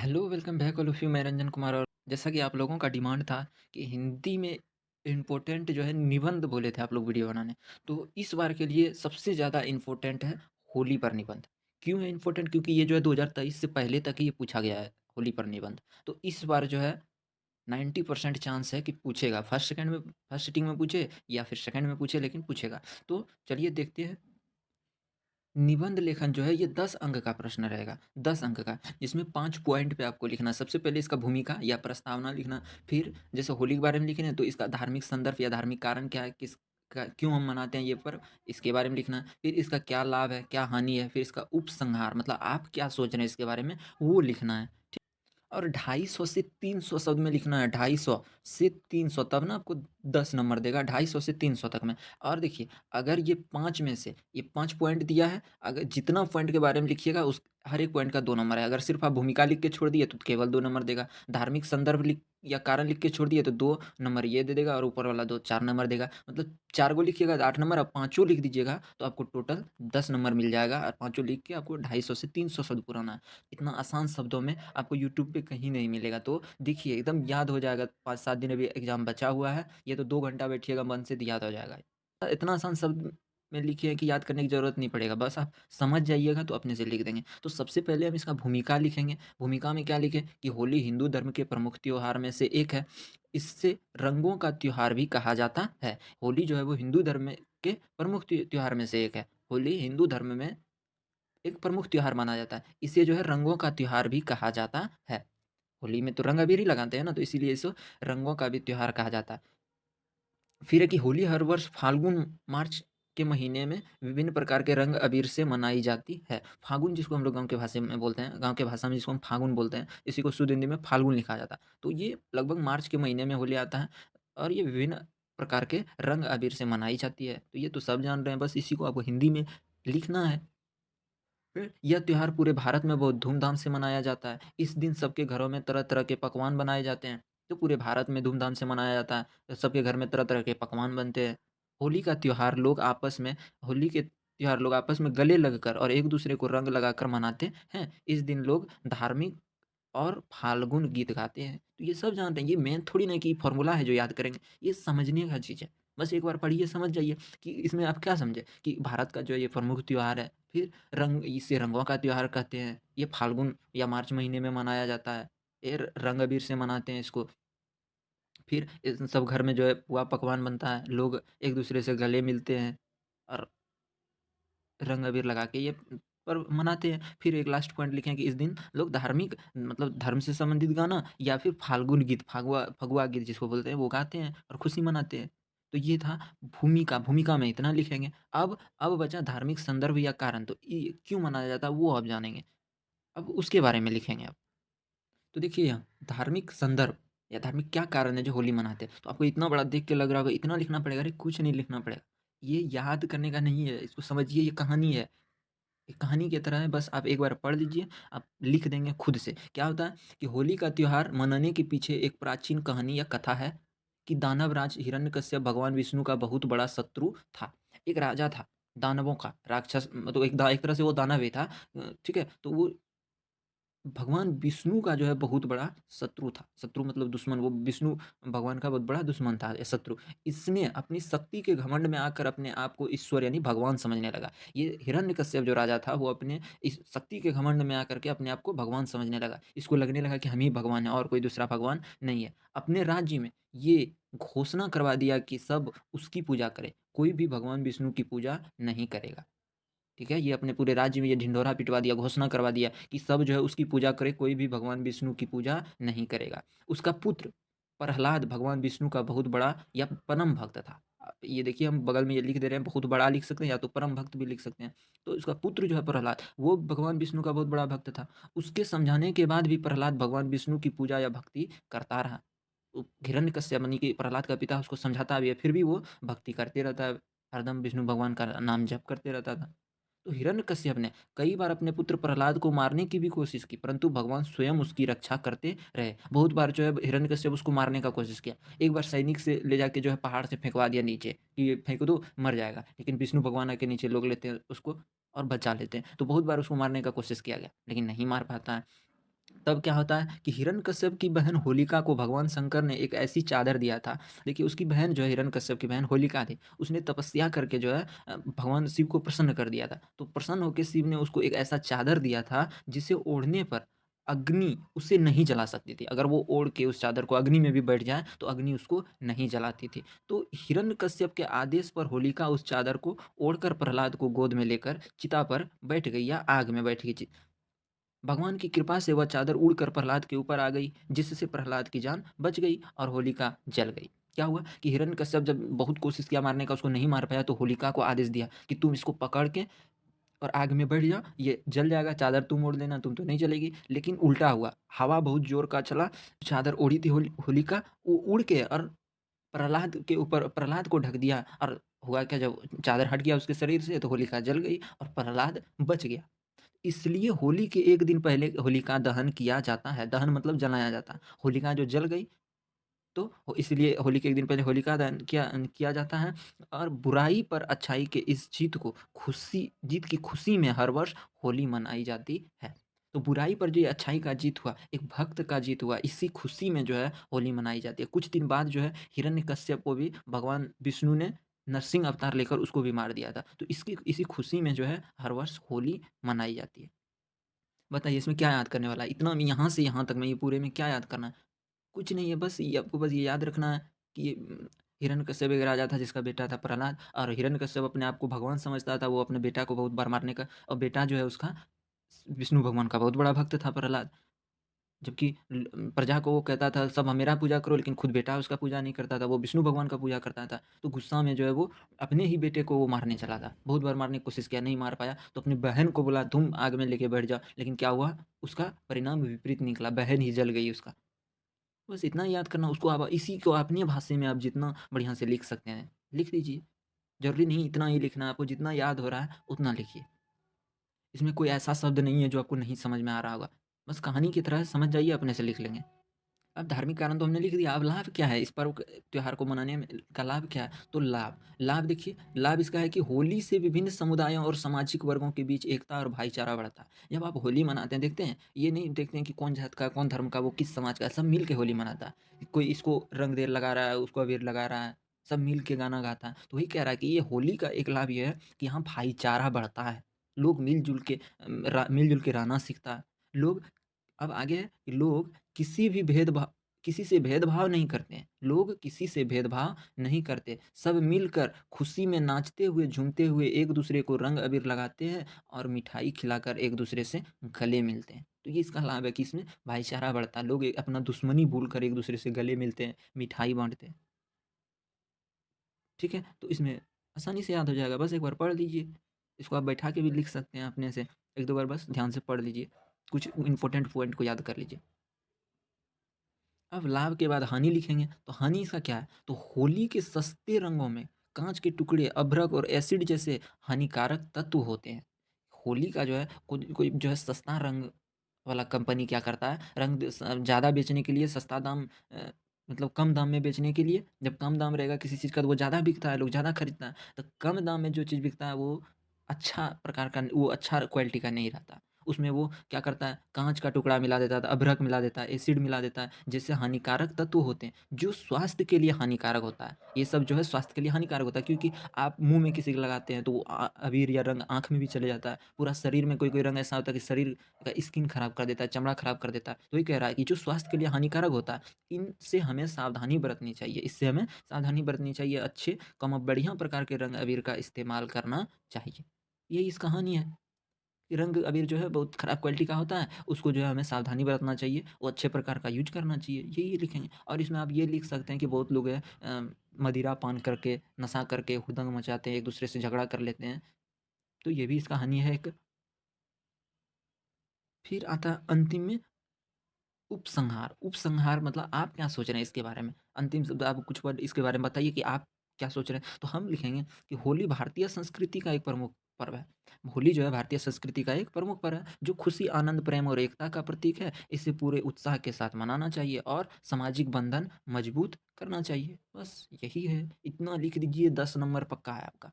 Hello, welcome back all of you. मैं रंजन कुमार और जैसा कि आप लोगों का डिमांड था कि हिंदी में इम्पोर्टेंट जो है निबंध बोले थे आप लोग वीडियो बनाने। तो इस बार के लिए सबसे ज़्यादा इम्पोर्टेंट है होली पर निबंध। क्यों है इम्पोर्टेंट? क्योंकि ये जो है 2023 से पहले तक ही ये पूछा गया है होली पर निबंध। तो इस बार जो है 90% चांस है कि पूछेगा। फर्स्ट सिटिंग में पूछे या फिर सेकंड में पूछे, लेकिन पूछेगा। तो चलिए देखते हैं। निबंध लेखन जो है ये 10 अंक का प्रश्न रहेगा, 10 अंक का, जिसमें 5 पॉइंट पे आपको लिखना है। सबसे पहले इसका भूमिका या प्रस्तावना लिखना, फिर जैसे होली के बारे में लिख रहे हैं तो इसका धार्मिक संदर्भ या धार्मिक कारण क्या है, क्यों हम मनाते हैं ये पर्व, इसके बारे में लिखना है। फिर इसका क्या लाभ है, क्या हानि है, फिर इसका उपसंहार मतलब आप क्या सोच रहे हैं इसके बारे में, वो लिखना है। और 250 से 300 शब्द में लिखना है, 250 से 300, तब ना आपको 10 नंबर देगा, 250 से 300 तक में। और देखिए, अगर ये 5 में से ये 5 पॉइंट दिया है, अगर जितना पॉइंट के बारे में लिखिएगा उस हर एक पॉइंट का 2 नंबर है। अगर सिर्फ आप भूमिका लिख के छोड़ दिए तो केवल 2 नंबर देगा। धार्मिक संदर्भ लिख या कारण लिख के छोड़ दिए तो 2 नंबर ये दे देगा और ऊपर वाला 2 4 नंबर देगा। मतलब 4 को लिखिएगा तो 8 नंबर, अब पाँचों लिख दीजिएगा तो आपको टोटल 10 नंबर मिल जाएगा। और पाँचों लिख के आपको 250 से 300 शब्द पुराना है। इतना आसान शब्दों में आपको यूट्यूब पे कहीं नहीं मिलेगा। तो देखिए एकदम याद हो जाएगा। 5-7 दिन अभी एग्ज़ाम बचा हुआ है, ये तो 2 घंटा बैठिएगा मन से तो याद हो जाएगा। इतना आसान शब्द में लिखिए कि याद करने की ज़रूरत नहीं पड़ेगा, बस आप समझ जाइएगा तो अपने से लिख देंगे। तो सबसे पहले हम इसका भूमिका लिखेंगे। भूमिका में क्या लिखें कि होली हिंदू धर्म के प्रमुख त्योहार में से एक है। इससे रंगों का त्योहार भी कहा जाता है। होली जो है वो हिंदू धर्म के प्रमुख त्योहार में से एक है। होली हिंदू धर्म में एक प्रमुख त्योहार माना जाता है। इसे जो है रंगों का त्योहार भी कहा जाता है। होली में तो रंग अबीर ही लगाते हैं ना, तो इसीलिए इसे रंगों का भी त्योहार कहा जाता है। फिर है कि होली हर वर्ष फाल्गुन मार्च के महीने में विभिन्न प्रकार के रंग अबीर से मनाई जाती है। फागुन जिसको हम लोग गाँव के भाषा में बोलते हैं, गाँव के भाषा में जिसको हम फागुन बोलते हैं, इसी को शुद्ध हिंदी में फाल्गुन लिखा जाता है। तो ये लगभग मार्च के महीने में होली आता है और ये विभिन्न प्रकार के रंग अबीर से मनाई जाती है। तो ये तो सब जान रहे हैं, बस इसी को आपको हिंदी में लिखना है। यह त्योहार पूरे भारत में बहुत धूमधाम से मनाया जाता है। इस दिन सबके घरों में तरह-तरह के पकवान बनाए जाते हैं। तो पूरे भारत में धूमधाम से मनाया जाता है। तो सबके घर में तरह-तरह के पकवान बनते हैं। होली का त्योहार लोग आपस में होली के त्योहार लोग आपस में गले लगकर और एक-दूसरे को रंग लगाकर मनाते हैं। इस दिन लोग धार्मिक और फाल्गुन गीत गाते हैं। तो ये सब जानते हैं, ये मेन थोड़ी ना कि फ़ॉर्मूला है जो याद करेंगे, ये समझने का चीज़ है। बस एक बार पढ़िए, समझ जाइए कि इसमें आप क्या समझे कि भारत का जो ये प्रमुख त्योहार है, फिर रंग इसे रंगों का त्योहार कहते हैं। ये फाल्गुन या मार्च महीने में मनाया जाता है। ये रंग अबीर से मनाते हैं इसको। फिर इस सब घर में जो है पुआ पकवान बनता है, लोग एक-दूसरे से गले मिलते हैं और रंग अबीर लगा के ये पर्व मनाते हैं। फिर एक लास्ट पॉइंट लिखें कि इस दिन लोग धार्मिक मतलब धर्म से संबंधित गाना या फिर फाल्गुन गीत, फगुआ फगुआ गीत जिसको बोलते हैं, वो गाते हैं और खुशी मनाते हैं। तो ये था भूमिका, भूमिका में इतना लिखेंगे। अब बचा धार्मिक संदर्भ या कारण, तो ये क्यों मनाया जाता है वो अब जानेंगे। अब उसके बारे में लिखेंगे अब। तो देखिए यहाँ धार्मिक संदर्भ या धार्मिक क्या कारण है जो होली मनाते हैं, तो आपको इतना बड़ा देख के लग रहा होगा इतना लिखना पड़ेगा, अरे कुछ नहीं लिखना पड़ेगा। ये याद करने का नहीं है, इसको समझिए, ये कहानी है। एक कहानी की तरह है, बस आप एक बार पढ़ लीजिए, आप लिख देंगे खुद से। क्या होता है कि होली का त्योहार मनाने के पीछे एक प्राचीन कहानी या कथा है कि दानवराज हिरण्यकश्यप भगवान विष्णु का बहुत बड़ा शत्रु था। एक राजा था, दानवों का, राक्षस मतलब एक तरह से वो दानव ही था। ठीक है? तो वो भगवान विष्णु का जो है बहुत बड़ा शत्रु था। शत्रु मतलब दुश्मन, वो विष्णु भगवान का बहुत बड़ा दुश्मन था ये शत्रु। इसने अपनी शक्ति के घमंड में आकर अपने आप को ईश्वर यानी भगवान समझने लगा। ये हिरण्यकश्यप जो राजा था वो अपने इस शक्ति के घमंड में आकर के अपने आप को भगवान समझने लगा। इसको लगने लगा कि हम ही भगवान हैं और कोई दूसरा भगवान नहीं है। अपने राज्य में ये घोषणा करवा दिया कि सब उसकी पूजा करें, कोई भी भगवान विष्णु की पूजा नहीं करेगा। ठीक है? ये अपने पूरे राज्य में ये ढिंढोरा पिटवा दिया, घोषणा करवा दिया कि सब जो है उसकी पूजा करे, कोई भी भगवान विष्णु की पूजा नहीं करेगा। उसका पुत्र प्रहलाद भगवान विष्णु का बहुत बड़ा या परम भक्त था। ये देखिए हम बगल में ये लिख दे रहे हैं, बहुत बड़ा लिख सकते हैं या तो परम भक्त भी लिख सकते हैं। तो उसका पुत्र जो है प्रहलाद, वो भगवान विष्णु का बहुत बड़ा भक्त था। उसके समझाने के बाद भी प्रहलाद भगवान विष्णु की पूजा या भक्ति करता रहा। हिरण्यकश्यप यानी कि प्रहलाद का पिता उसको समझाता भी है, फिर भी वो भक्ति करते रहता है। हरदम विष्णु भगवान का नाम जप करते रहता था। तो हिरण्यकश्यप ने कई बार अपने पुत्र प्रहलाद को मारने की भी कोशिश की, परंतु भगवान स्वयं उसकी रक्षा करते रहे। बहुत बार जो है हिरण्यकश्यप उसको मारने का कोशिश किया। एक बार सैनिक से ले जाके जो है पहाड़ से फेंकवा दिया नीचे कि ये फेंक दो मर जाएगा। लेकिन विष्णु भगवान आके नीचे लोग लेते हैं उसको और बचा लेते हैं। तो बहुत बार उसको मारने का कोशिश किया गया, लेकिन नहीं मार पाता है। तब क्या होता है कि हिरण्यकश्यप की बहन होलिका को भगवान शंकर ने एक ऐसी चादर दिया था। देखिए उसकी बहन जो है हिरण्यकश्यप की बहन होलिका थी, उसने तपस्या करके जो है भगवान शिव को प्रसन्न कर दिया था। तो प्रसन्न होके शिव ने उसको एक ऐसा चादर दिया था जिसे ओढ़ने पर अग्नि उसे नहीं जला सकती थी। अगर वो ओढ़ के उस चादर को अग्नि में भी बैठ जाए तो अग्नि उसको नहीं जलाती थी। तो हिरण्यकश्यप के आदेश पर होलिका उस चादर को ओढ़कर प्रहलाद को गोद में लेकर चिता पर बैठ गई या आग में बैठ गई। भगवान की कृपा से वह चादर उड़कर प्रहलाद के ऊपर आ गई, जिससे प्रहलाद की जान बच गई और होलिका जल गई। क्या हुआ कि हिरण्यकश्यप जब बहुत कोशिश किया मारने का, उसको नहीं मार पाया, तो होलिका को आदेश दिया कि तुम इसको पकड़ के और आग में बैठ जाओ, ये जल जाएगा, चादर तुम ओढ़ लेना, तुम तो नहीं जलेगी। लेकिन उल्टा हुआ, हवा बहुत ज़ोर का चला, चादर ओढ़ी थी होलिका, वो उड़ के और प्रहलाद के ऊपर प्रहलाद को ढक दिया और हुआ क्या, जब चादर हट गया उसके शरीर से तो होलिका जल गई और प्रहलाद बच गया। इसलिए होली के 1 दिन पहले होलिका दहन किया जाता है। दहन मतलब जलाया जाता है। होलिका जो जल गई तो इसलिए होली के 1 दिन पहले होलिका दहन किया जाता है और बुराई पर अच्छाई के इस जीत की खुशी में हर वर्ष होली मनाई जाती है। तो बुराई पर जो ये अच्छाई का जीत हुआ, एक भक्त का जीत हुआ, इसी खुशी में जो है होली मनाई जाती है। कुछ दिन बाद जो है हिरण्यकश्यप को भी भगवान विष्णु ने नरसिंह अवतार लेकर उसको भी मार दिया था। तो इसकी इसी खुशी में जो है हर वर्ष होली मनाई जाती है। बताइए इसमें क्या याद करने वाला है? इतना यहाँ से यहाँ तक में ये पूरे में क्या याद करना है? कुछ नहीं है, बस ये आपको बस ये याद रखना है कि हिरण्यकश्यप एक राजा था जिसका बेटा था प्रहलाद, और हिरण्यकश्यप अपने आप को भगवान समझता था, वो अपने बेटा को बहुत बार मारने का, और बेटा जो है उसका विष्णु भगवान का बहुत बड़ा भक्त था प्रहलाद। जबकि प्रजा को वो कहता था सब मेरा पूजा करो, लेकिन खुद बेटा उसका पूजा नहीं करता था, वो विष्णु भगवान का पूजा करता था। तो गुस्सा में जो है वो अपने ही बेटे को वो मारने चला था। बहुत बार मारने की कोशिश किया, नहीं मार पाया, तो अपनी बहन को बोला तुम आग में लेके बैठ जाओ, लेकिन क्या हुआ, उसका परिणाम विपरीत निकला, बहन ही जल गई उसका। बस इतना याद करना, उसको आप इसी को अपनी भाषा में आप जितना बढ़िया से लिख सकते हैं, लिख लीजिए। ज़रूरी नहीं इतना ही लिखना है, आपको जितना याद हो रहा है उतना लिखिए। इसमें कोई ऐसा शब्द नहीं है जो आपको नहीं समझ में आ रहा होगा। बस कहानी की तरह समझ जाइए, अपने से लिख लेंगे। अब धार्मिक कारण तो हमने लिख दिया, अब लाभ क्या है इस पर्व त्योहार को मनाने में, का लाभ क्या है? तो लाभ देखिए, लाभ इसका है कि होली से विभिन्न समुदायों और सामाजिक वर्गों के बीच एकता और भाईचारा बढ़ता है। जब आप होली मनाते हैं, देखते हैं, ये नहीं देखते हैं कि कौन जात का, कौन धर्म का, वो किस समाज का है, सब मिल के होली मनाता है। कोई इसको रंग देर लगा रहा है, उसको अबीर लगा रहा है, सब मिल के गाना गाता है। तो वही कह रहा है कि ये होली का एक लाभ ये है कि यहाँ भाईचारा बढ़ता है। लोग मिल-जुल के रहना सीखता है। लोग अब आगे है कि लोग किसी से भेदभाव नहीं करते हैं। लोग किसी से भेदभाव नहीं करते। सब मिलकर खुशी में नाचते हुए, झूमते हुए एक-दूसरे को रंग अबीर लगाते हैं और मिठाई खिलाकर एक-दूसरे से गले मिलते हैं। तो ये इसका लाभ है कि इसमें भाईचारा बढ़ता है। लोग अपना दुश्मनी भूलकर एक-दूसरे से गले मिलते हैं, मिठाई बाँटते हैं। ठीक है? तो इसमें आसानी से याद हो जाएगा। बस एक बार पढ़ लीजिए। इसको आप बैठा के भी लिख सकते हैं अपने से। 1-2 बार बस ध्यान से पढ़ लीजिए। कुछ इम्पोर्टेंट पॉइंट को याद कर लीजिए। अब लाभ के बाद हानि लिखेंगे, तो हानि इसका क्या है? तो होली के सस्ते रंगों में काँच के टुकड़े, अभ्रक और एसिड जैसे हानिकारक तत्व होते हैं। होली का जो है कोई कोई जो है सस्ता रंग वाला कंपनी क्या करता है, रंग ज़्यादा बेचने के लिए सस्ता दाम, मतलब कम दाम में बेचने के लिए, जब कम दाम रहेगा किसी चीज़ का तो वो ज़्यादा बिकता है, लोग ज़्यादा खरीदता है। तो कम दाम में जो चीज़ बिकता है वो अच्छा क्वालिटी का नहीं रहता। उसमें वो क्या करता है, काँच का टुकड़ा मिला देता है, अभ्रक मिला देता है, एसिड मिला देता है, जिससे हानिकारक तत्व होते हैं, जो स्वास्थ्य के लिए हानिकारक होता है। ये सब जो है स्वास्थ्य के लिए हानिकारक होता है, क्योंकि आप मुँह में किसी के लगाते हैं तो वो अबीर या रंग आँख में भी चले जाता है। पूरा शरीर में कोई-कोई रंग ऐसा होता है कि शरीर का स्किन खराब कर देता है, चमड़ा खराब कर देता है। तो वही कह रहा है कि जो स्वास्थ्य के लिए हानिकारक होता है, इनसे हमें सावधानी बरतनी चाहिए। इससे हमें सावधानी बरतनी चाहिए, अच्छे बढ़िया प्रकार के रंग अबीर का इस्तेमाल करना चाहिए। यही इस कहानी है। कि रंग अबीर जो है बहुत खराब क्वालिटी का होता है, उसको जो है हमें सावधानी बरतना चाहिए, वो अच्छे प्रकार का यूज़ करना चाहिए, यही लिखेंगे। और इसमें आप ये लिख सकते हैं कि बहुत लोग हैं मदिरा पान करके, नशा करके हुड़दंग मचाते हैं, एक-दूसरे से झगड़ा कर लेते हैं, तो ये भी इसका हानि है एक। फिर आता है अंतिम में उपसंहार। उपसंहार मतलब आप क्या सोच रहे हैं इसके बारे में? अंतिम शब्द आप कुछ वर्ड इसके बारे में बताइए कि आप क्या सोच रहे हैं? तो हम लिखेंगे कि होली भारतीय संस्कृति का एक प्रमुख पर्व है। होली जो है भारतीय संस्कृति का एक प्रमुख पर्व है, जो खुशी, आनंद, प्रेम और एकता का प्रतीक है। इसे पूरे उत्साह के साथ मनाना चाहिए और सामाजिक बंधन मजबूत करना चाहिए। बस यही है, इतना लिख दीजिए, 10 नंबर पक्का है आपका।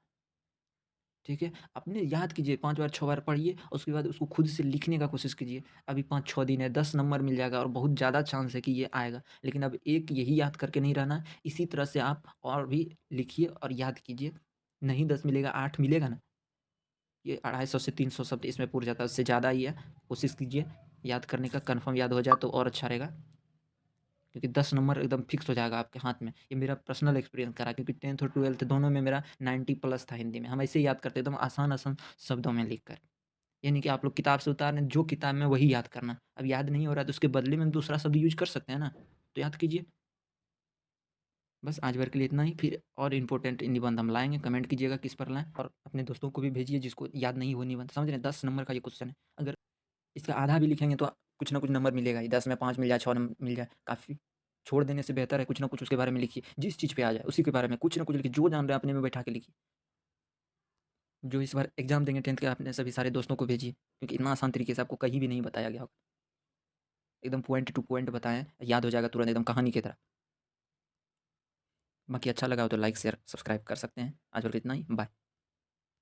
ठीक है? अपने याद कीजिए 5 बार 6 बार पढ़िए और उसके बाद उसको खुद से लिखने का कोशिश कीजिए। अभी 5-6 दिन है, 10 नंबर मिल जाएगा और बहुत ज़्यादा चांस है कि ये आएगा। लेकिन अब एक यही याद करके नहीं रहना है, इसी तरह से आप और भी लिखिए और याद कीजिए। नहीं 10 मिलेगा, 8 मिलेगा ना, ये 250 से 300 शब्द इसमें पूर जाता है, उससे ज़्यादा ही है। कोशिश कीजिए याद करने का, कन्फर्म याद हो जाए तो और अच्छा रहेगा। क्योंकि 10 नंबर एकदम फिक्स हो जाएगा आपके हाथ में। ये मेरा पर्सनल एक्सपीरियंस का रहा, क्योंकि 10th और 12th दोनों में मेरा 90 प्लस था हिंदी में। हम ऐसे ही याद करते एकदम आसान-आसान शब्दों में लिख कर। ये नहीं कि आप लोग किताब से उतार रहे हैं, जो किताब में वही याद करना। अब याद नहीं हो रहा है तो उसके बदले में दूसरा शब्द यूज़ कर सकते हैं ना, तो याद कीजिए। बस आज भर के लिए इतना ही, फिर और इम्पोर्टेंट निबंध हम लाएँगे, कमेंट कीजिएगा किस पर लाएँ और अपने दोस्तों को भी भेजिए जिसको याद नहीं हो निबंध। समझ रहे हैं 10 नंबर का ये क्वेश्चन है। अगर इसका आधा भी लिखेंगे तो कुछ ना कुछ नंबर मिलेगा ही, 10 में 5 मिल जाए, 6 नंबर मिल जाए, काफ़ी। छोड़ देने से बेहतर है कुछ ना कुछ उसके बारे में लिखिए। जिस चीज़ पे आ जाए उसी के बारे में कुछ ना कुछ लिखिए, जो जान रहे हैं अपने में बैठा के लिखिए। जो इस बार एग्ज़ाम देंगे 10th के, अपने सभी सारे दोस्तों को भेजिए, क्योंकि इतना आसान तरीके से आपको कहीं भी नहीं बताया गया होगा। एकदम पॉइंट टू पॉइंट बताएँ हैं, याद हो जाएगा तुरंत एकदम कहानी की तरह। बाकी अच्छा लगा हो तो लाइक, शेयर, सब्सक्राइब कर सकते हैं। आज के लिए इतना ही, बाय।